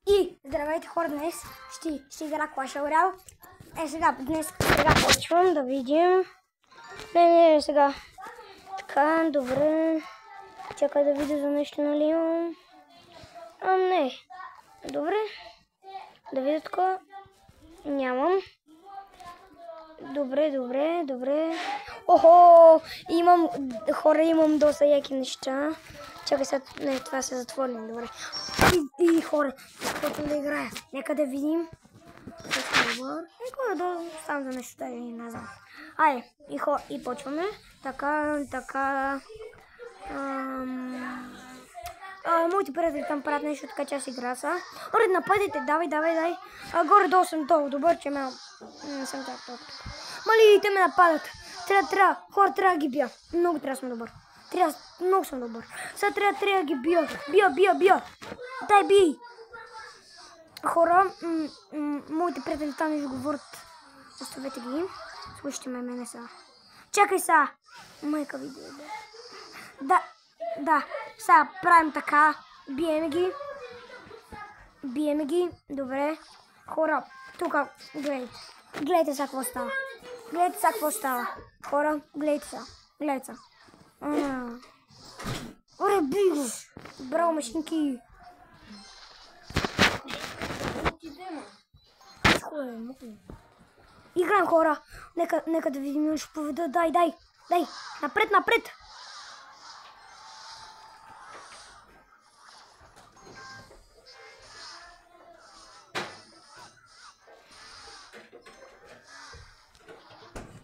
И здравейте хора, днес ще игра Clash Royale. Сега почвам да видим. Не, сега. Така, добре. Чакай да видя за нещо, нали имам. Не. Добре. Да видя така. Нямам. Добре. Охо! Имам доста яки неща. Чакай сега, не, това се затворим, добре. И хора, почвам да играя. Нека да видим. Стам за нещо да и назад. Айде, и почваме. Така. Моите приятели там правят нещо, така че аз игра са. Оре, нападайте, давай. Горе-долу съм толкова добър, че не съм така толкова. Мали, те ме нападат. Хора, трябва да ги бия. Много трябва да съм добър. Много съм добър. Сега трябва да ги бия. Бия. Дай, бий. Хора, моите приятели там ми говорят. Оставете ги. Слушайте мене сега. Чакай сега. Майка видео. Да. Сега правим така. Биеме ги. Добре. Хора, тук гледайте. Гледайте сега какво става. Хора, гледайте сега. Оре, бий го. Браво, машинки. Играем, хора. Нека да видим, ще поведа. Дай. Напред.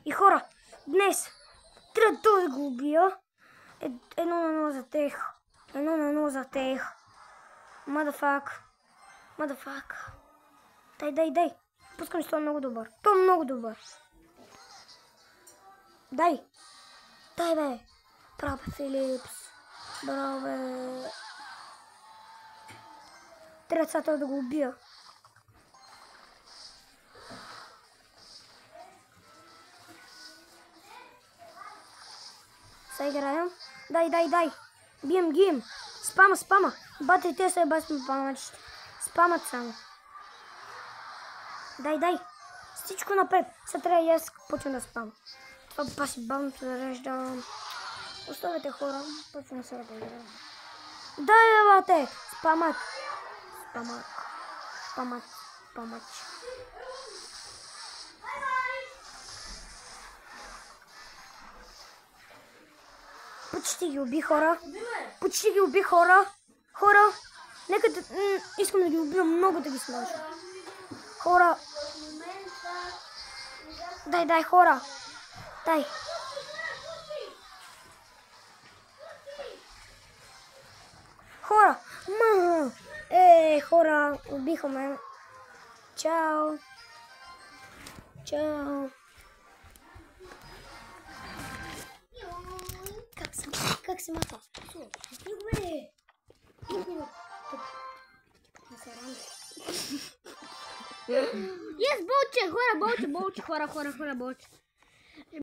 И хора, днес трябва да го убия. 1-0 за тех. Motherfuck. Дай. Пускам, че той е много добър. Дай, бе. Браво, Филипс. Браво, бе. Трябва сега да го убия. Сега играем. Дай. Бием ги. Спама. Батери, те са бас памачите. Спамат само. Дай. Всичко напред. Сега трябва и аз почвам да спам. Това паси бавното зареждам. Оставете, хора. Почвам да се ръкоиграм. Дай, бате. Спамат. Почти ги уби, хора. Хора, нека да... искам да ги убия много, да ги смажа. Хора. Дай, хора. Дай. Хора. Хора, убиха ме. Чао. Как се мата? Yes, болче, хора, болче.